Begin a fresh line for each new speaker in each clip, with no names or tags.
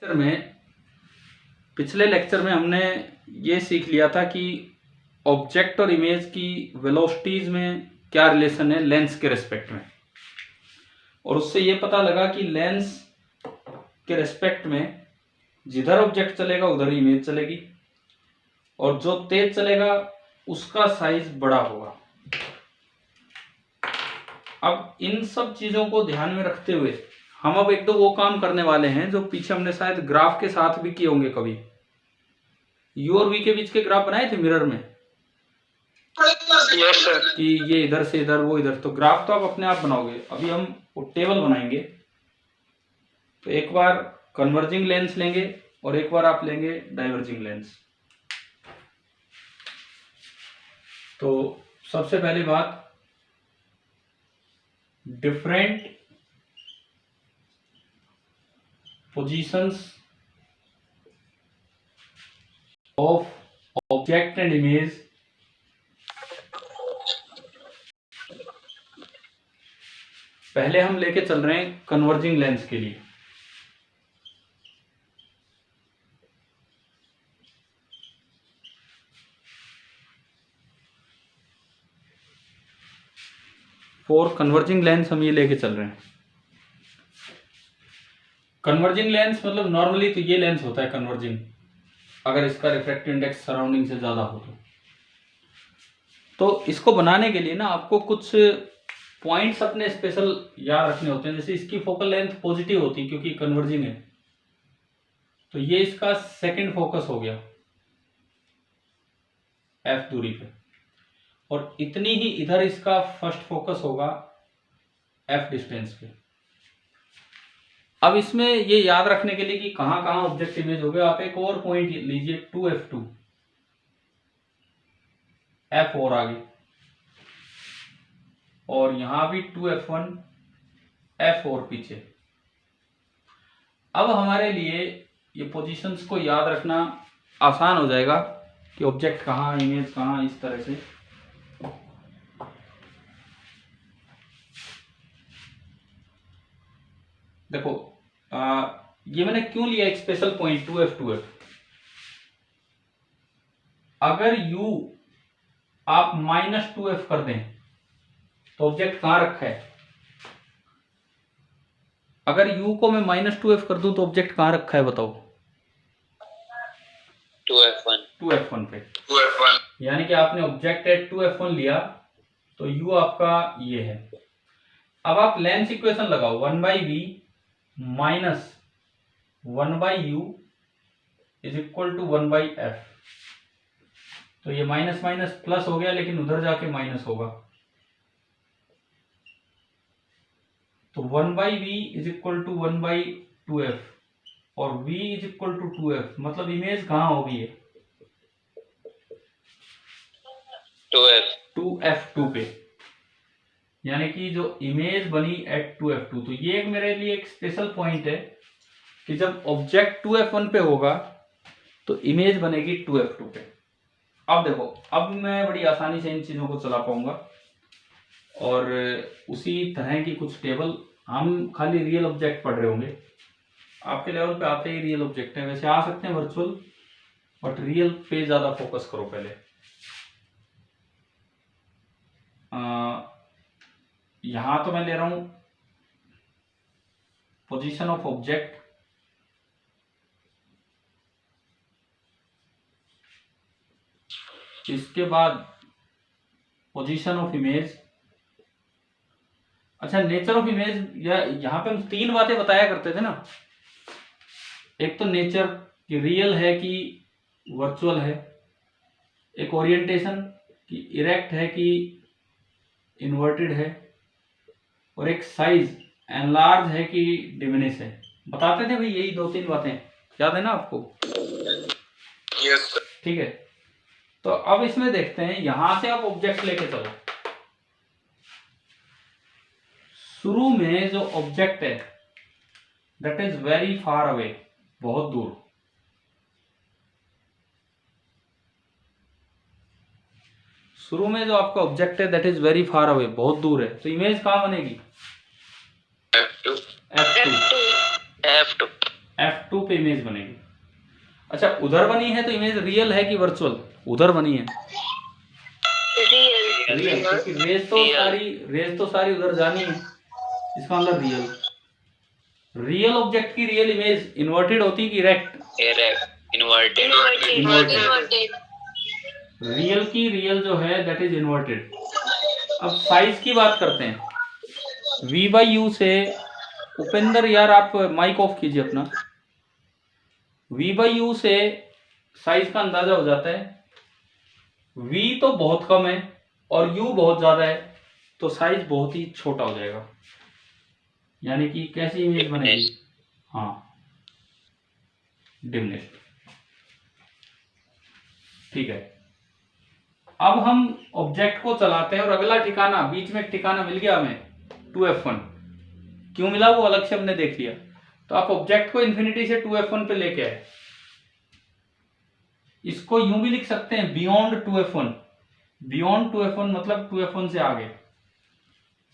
पिछले लेक्चर में हमने ये सीख लिया था कि ऑब्जेक्ट और इमेज की वेलोसिटीज में क्या रिलेशन है लेंस के रेस्पेक्ट में, और उससे ये पता लगा कि लेंस के रेस्पेक्ट में जिधर ऑब्जेक्ट चलेगा उधर इमेज चलेगी, और जो तेज चलेगा उसका साइज बड़ा होगा। अब इन सब चीजों को ध्यान में रखते हुए हम अब एक दो वो काम करने वाले हैं जो पीछे हमने शायद ग्राफ के साथ भी किए होंगे कभी। यू और वी के बीच के ग्राफ बनाए थे मिरर में।
Yes sir.
कि ये इधर से इधर वो इधर, तो ग्राफ तो आप अपने आप बनाओगे। अभी हम वो टेबल बनाएंगे। तो एक बार कन्वर्जिंग लेंस लेंगे और एक बार आप लेंगे डाइवर्जिंग लेंस। तो सबसे पहली बात, different positions of object and image पहले हम लेके चल रहे हैं कन्वर्जिंग लेंस के लिए। फॉर कन्वर्जिंग लेंस हम ये लेके चल रहे हैं। कन्वर्जिंग लेंस मतलब नॉर्मली तो ये लेंस होता है कन्वर्जिंग, अगर इसका रिफ्रैक्टिव इंडेक्स सराउंडिंग से ज्यादा हो तो इसको बनाने के लिए ना आपको कुछ पॉइंट्स अपने स्पेशल याद रखने होते हैं। जैसे इसकी फोकल लेंथ पॉजिटिव होती है क्योंकि कन्वर्जिंग है, तो ये इसका सेकंड फोकस हो गया एफ दूरी पे, और इतनी ही इधर इसका फर्स्ट फोकस होगा एफ डिस्टेंस पे। अब इसमें ये याद रखने के लिए कि कहां कहां ऑब्जेक्ट इमेज हो गया, आप एक और पॉइंट लीजिए 2F2, F और आगे, और यहां भी 2F1, F और पीछे। अब हमारे लिए ये पोजीशंस को याद रखना आसान हो जाएगा कि ऑब्जेक्ट कहां इमेज कहां, इस तरह से। देखो ये मैंने क्यों लिया एक स्पेशल पॉइंट 2F2F। अगर u आप -2F कर दें तो ऑब्जेक्ट कहां रखा है। अगर u को मैं -2F कर दूं तो ऑब्जेक्ट कहां रखा है बताओ। 2F1 पे।
2F1
यानी कि आपने ऑब्जेक्ट एट 2F1 लिया तो u आपका ये है। अब आप लेंस इक्वेशन लगाओ, 1/v minus 1/u is equal to 1/f। तो ये माइनस माइनस प्लस हो गया, लेकिन उधर जाके माइनस होगा। तो 1/v is equal to 1/2f, और v is equal to 2f। मतलब इमेज कहां होगी, 2F2 पे। यानी कि जो इमेज बनी एट 2F2, तो ये मेरे लिए एक स्पेशल पॉइंट है कि जब ऑब्जेक्ट 2F1 पे होगा तो इमेज बनेगी 2F2 पे। अब देखो, अब मैं बड़ी आसानी से इन चीजों को चला पाऊंगा, और उसी तरह की कुछ टेबल। हम खाली रियल ऑब्जेक्ट पढ़ रहे होंगे, आपके लेवल पे आते ही रियल ऑब्जेक्ट है। वैसे आ सकते हैं वर्चुअल, बट रियल पे ज्यादा फोकस करो पहले। यहां तो मैं ले रहा हूं पोजीशन ऑफ ऑब्जेक्ट, इसके बाद पोजीशन ऑफ इमेज। अच्छा, नेचर ऑफ इमेज, या यहाँ पे हम तीन बातें बताया करते थे ना। एक तो नेचर कि रियल है कि वर्चुअल है, एक ओरिएंटेशन कि इरेक्ट है कि इन्वर्टेड है, और एक साइज एनलार्ज है कि डिमिनिश है। बताते थे भाई यही दो तीन बातें, याद है ना आपको।
Yes sir.
ठीक है, तो अब इसमें देखते हैं, यहां से आप ऑब्जेक्ट लेके चलो। शुरू में जो ऑब्जेक्ट है that is very far away, बहुत दूर। शुरू में जो आपका ऑब्जेक्ट है that is very far away, बहुत दूर है, तो इमेज कहां बनेगी,
F2
F2। F2 पे इमेज बनेगी। अच्छा, उधर बनी है तो इमेज रियल है कि वर्चुअल? उधर बनी है रियल, क्योंकि रेज तो सारी उधर जानी है, इसका मतलब रियल। रियल ऑब्जेक्ट की रियल इमेज इन्वर्टेड होती है कि इरेक्ट?
Inverted.
रियल की रियल जो है दैट इज इन्वर्टेड। अब साइज की बात करते हैं। V/U से उपेंद्र यार आप माइक ऑफ कीजिए अपना। V/U से साइज का अंदाजा हो जाता है। V तो बहुत कम है और U बहुत ज्यादा है, तो साइज बहुत ही छोटा हो जाएगा। यानी कि कैसी इमेज बनेगी? हाँ, डिमनेस। ठीक है, अब हम ऑब्जेक्ट को चलाते हैं और अगला ठिकाना, बीच में एक ठिकाना मिल गया हमें 2F1। क्यों मिला वो अलग से हमने देख लिया। तो आप ऑब्जेक्ट को इन्फिनिटी से 2F1 पे लेके आए। इसको यूं भी लिख सकते हैं, बियॉन्ड 2F1। बियॉन्ड 2F1 मतलब 2F1 से आगे।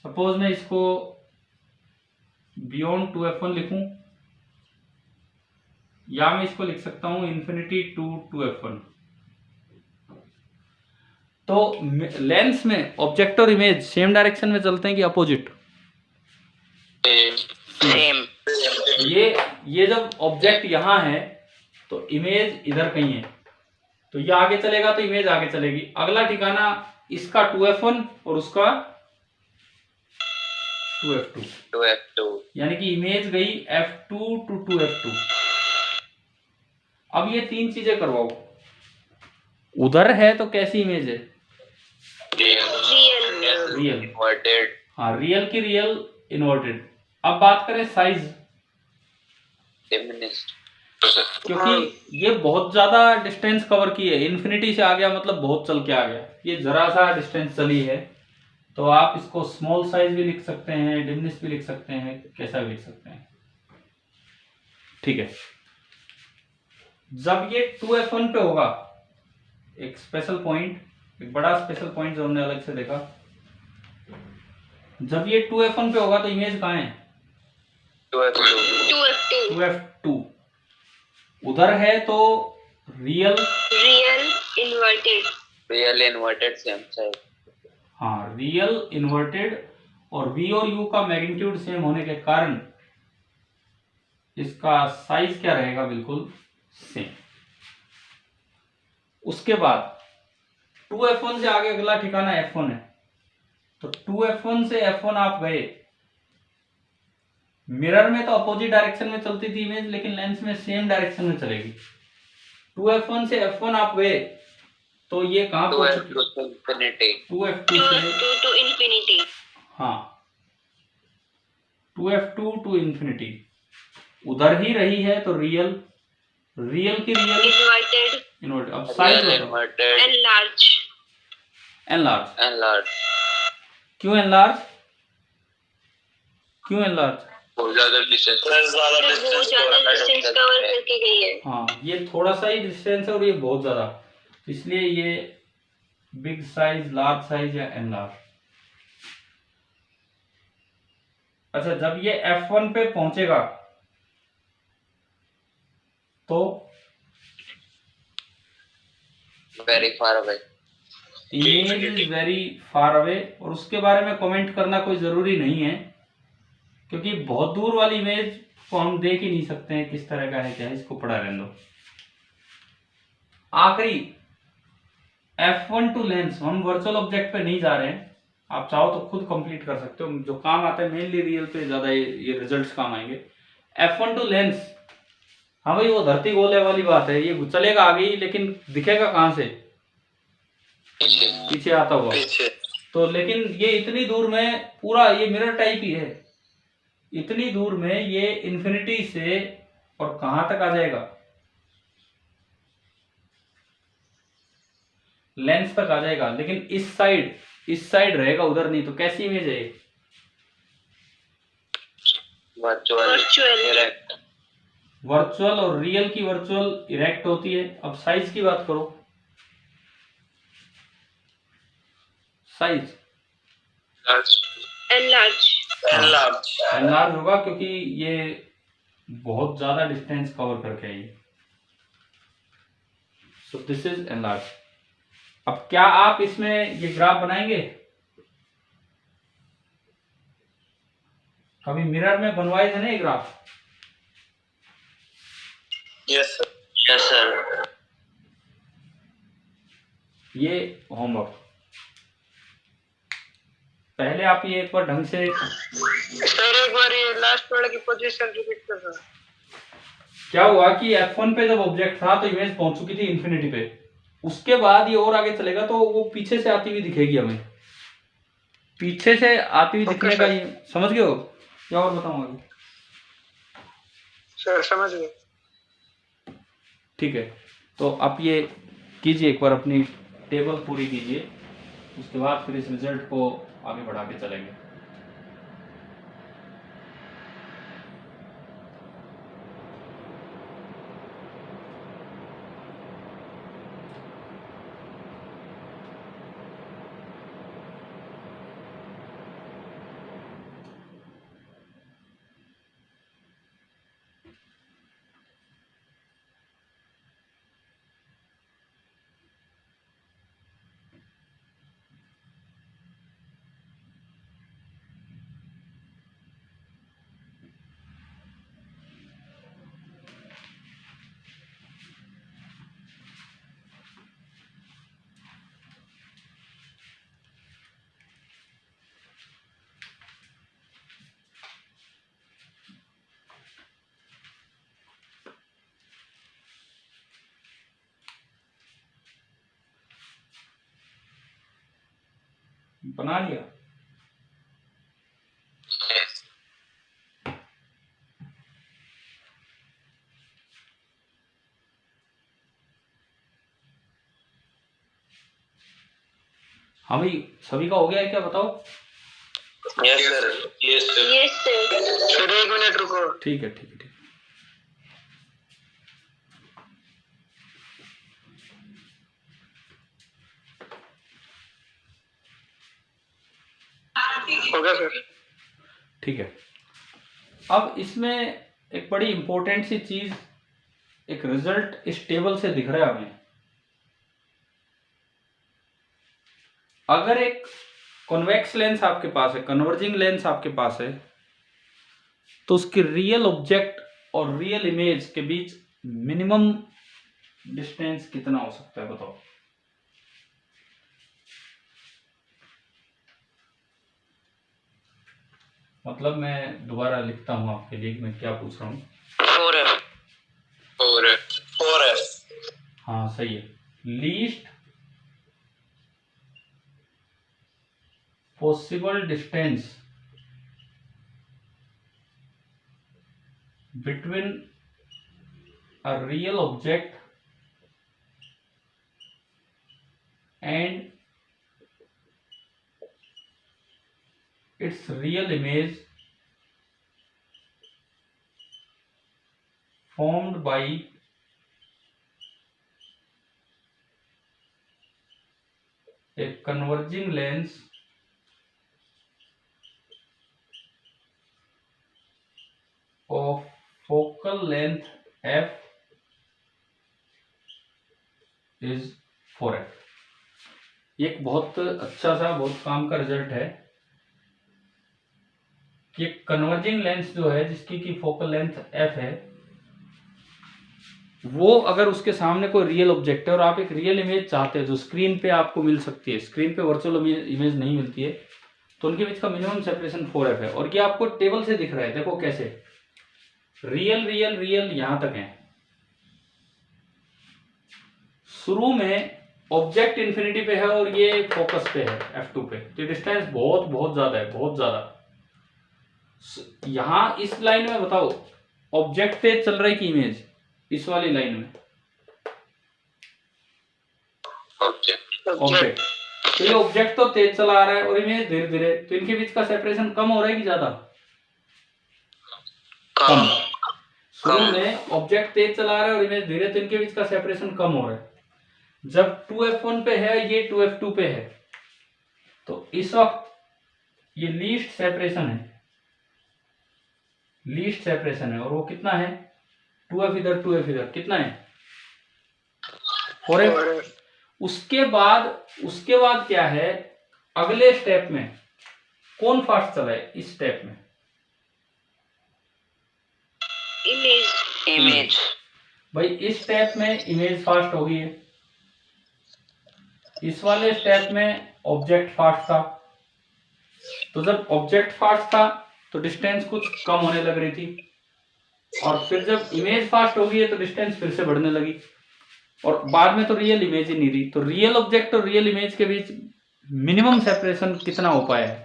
सपोज मैं इसको बियॉन्ड 2F1 लिखूं, या मैं इसको लिख सकता हूं इन्फिनिटी टू 2F1। तो लेंस में ऑब्जेक्ट और इमेज सेम डायरेक्शन में चलते हैं कि अपोजिट?
Same.
ये जब ऑब्जेक्ट यहां है तो इमेज इधर कहीं है, तो ये आगे चलेगा तो इमेज आगे चलेगी। अगला ठिकाना इसका 2F1 और उसका 2F2। यानी कि इमेज गई F2 to 2F2। अब ये तीन चीजें करवाओ। उधर है तो कैसी इमेज है? रियल।
Inverted.
हाँ, रियल की रियल इन्वर्टेड। अब बात करें साइज,
Diminished.
क्योंकि ये बहुत ज्यादा डिस्टेंस कवर की है। इन्फिनिटी से आ गया मतलब बहुत चल के आ गया, ये जरा सा डिस्टेंस चली है, तो आप इसको स्मॉल साइज भी लिख सकते हैं, डिमिनिश भी लिख सकते हैं, कैसा भी लिख सकते हैं। ठीक है, जब ये 2F1 पे होगा, एक स्पेशल पॉइंट, एक बड़ा स्पेशल पॉइंट जो हमने अलग से देखा, जब ये 2F1 पे होगा तो इमेज कहाँ है? 2F2। उधर है तो रियल
इन्वर्टेड सेम साइज।
हाँ, रियल इन्वर्टेड, और V और U का मैग्नीट्यूड सेम होने के कारण इसका साइज क्या रहेगा? बिल्कुल सेम। उसके बाद 2F1 से आगे अगला ठिकाना F1 है, तो 2F1 से F1 आप गए। मिरर में तो अपोजिट डायरेक्शन में चलती थी इमेज, लेकिन लेंस में सेम डायरेक्शन में चलेगी। 2F1 से F1 आप गए तो ये कहां पहुंच चुकी? 2F2 से इन्फिनिटी। हाँ, 2F2 टू इन्फिनिटी। उधर ही रही है तो रियल की रियल इन्वर्टेड। अब साइज एनलार्ज। क्यों एनलार्ज?
बहुत ज्यादा डिस्टेंस कवर करके गई है।
हाँ, ये थोड़ा सा ही डिस्टेंस है और ये बहुत ज्यादा, इसलिए ये बिग साइज, लार्ज साइज या एनलार्ज। अच्छा, जब ये F1 पे पहुंचेगा तो
very far away,
image is very far away. और उसके बारे में कमेंट करना कोई जरूरी नहीं है, क्योंकि बहुत दूर वाली इमेज को हम देख ही नहीं सकते हैं किस तरह का है क्या है, इसको पड़ा रहने दो। आखिरी F1 टू लेंस, हम वर्चुअल ऑब्जेक्ट पे नहीं जा रहे हैं, आप चाहो तो खुद कंप्लीट कर सकते हो, जो काम आता है मेनली रियल पे ज्यादा ये रिजल्ट्स काम आएंगे। F1 टू लेंस, हाँ भाई, वो धरती गोले वाली बात है, ये चलेगा आगे ही, लेकिन दिखेगा कहां से? पीछे आता हुआ। तो लेकिन ये इतनी दूर में पूरा ये मिरर टाइप ही है, इतनी दूर में ये इन्फिनिटी से और कहां तक आ जाएगा? लेंस तक आ जाएगा, लेकिन इस साइड रहेगा, उधर नहीं। तो कैसी इमेज है? वर्चुअल और रियल की वर्चुअल इरेक्ट होती है। अब साइज की बात करो, साइज एनलार्ज होगा, क्योंकि ये बहुत ज्यादा डिस्टेंस कवर करके है ये। So this is enlarge. अब क्या आप इसमें ये ग्राफ बनाएंगे? कभी मिरर में बनवाए थे ना ये graph?
Yes sir. Yes sir.
ये होमवर्क पहले आप ये एक बार ढंग से।
सर एक बार ये लास्ट वाले की पोजीशन रिपीट कर दो।
क्या हुआ कि F1 पे जब ऑब्जेक्ट था तो इमेज पहुंच चुकी थी इन्फिनिटी पे, उसके बाद ये और आगे चलेगा तो वो पीछे से आती हुई दिखेगी हमें, पीछे से आती हुई दिखने का ये समझ गए हो? क्या और बताऊं आगे?
सर समझ गए।
ठीक है, तो आप ये कीजिए एक बार, अपनी टेबल पूरी कीजिए, उसके बाद फिर इस रिजल्ट को आगे बढ़ा के चलेंगे। बना लिया? हमें सभी का हो गया है क्या, बताओ?
Yes sir. Yes sir.
Yes sir. Sir एक मिनट रुको।
ठीक है ठीक है ठीक है।
हो गया सर।
ठीक है, अब इसमें एक बड़ी इंपॉर्टेंट सी चीज, एक रिजल्ट इस टेबल से दिख रहा है हमें। अगर एक कॉन्वेक्स लेंस आपके पास है, कन्वर्जिंग लेंस आपके पास है, तो उसके रियल ऑब्जेक्ट और रियल इमेज के बीच मिनिमम डिस्टेंस कितना हो सकता है, बताओ? मतलब मैं दोबारा लिखता हूं आपके लिए, मैं क्या पूछ रहा हूं।
4F।
4F। 4F।
हाँ सही है। Least possible distance between a real object and its real image formed by a converging lens of focal length f is 4f। ये एक बहुत अच्छा सा, बहुत काम का रिजल्ट है कि कन्वर्जिंग लेंस जो है, जिसकी की फोकल लेंथ f है, वो अगर उसके सामने कोई रियल ऑब्जेक्ट है और आप एक रियल इमेज चाहते हैं जो स्क्रीन पे आपको मिल सकती है, स्क्रीन पे वर्चुअल इमेज नहीं मिलती है, तो उनके बीच का मिनिमम सेपरेशन 4f है। और ये आपको टेबल से दिख रहा है, देखो कैसे रियल रियल रियल यहां तक है। शुरू में ऑब्जेक्ट इन्फिनिटी पे है और ये फोकस पे है f2 पे, तो डिस्टेंस बहुत बहुत ज्यादा है, बहुत ज्यादा। यहां इस लाइन में बताओ ऑब्जेक्ट पे चल रही की इमेज, इस वाली लाइन में ऑब्जेक्ट, तो ये ऑब्जेक्ट तो तेज चला आ रहा है और इमेज धीरे धीरे, तो इनके बीच का सेपरेशन कम हो रहा है कि ज्यादा? कम। शुरू में ऑब्जेक्ट तेज चला रहा है और इमेज धीरे, तो इनके बीच का सेपरेशन कम हो रहा है। जब 2f1 पे है, ये 2f2 पे है, तो इस वक्त ये लीस्ट सेपरेशन है। लीस्ट सेपरेशन है, और वो कितना है 2f इधर 2f इधर, कितना है 4f। उसके बाद क्या है, अगले स्टेप में कौन फास्ट चला है इस स्टेप में,
इमेज
भाई इस स्टेप में इमेज फास्ट हो गई है, इस वाले स्टेप में ऑब्जेक्ट फास्ट था। तो जब ऑब्जेक्ट फास्ट था तो डिस्टेंस कुछ कम होने लग रही थी, और फिर जब इमेज फास्ट हो गई है तो डिस्टेंस फिर से बढ़ने लगी, और बाद में तो रियल इमेज ही नहीं रही। तो रियल ऑब्जेक्ट और रियल इमेज के बीच मिनिमम सेपरेशन कितना हो पाया है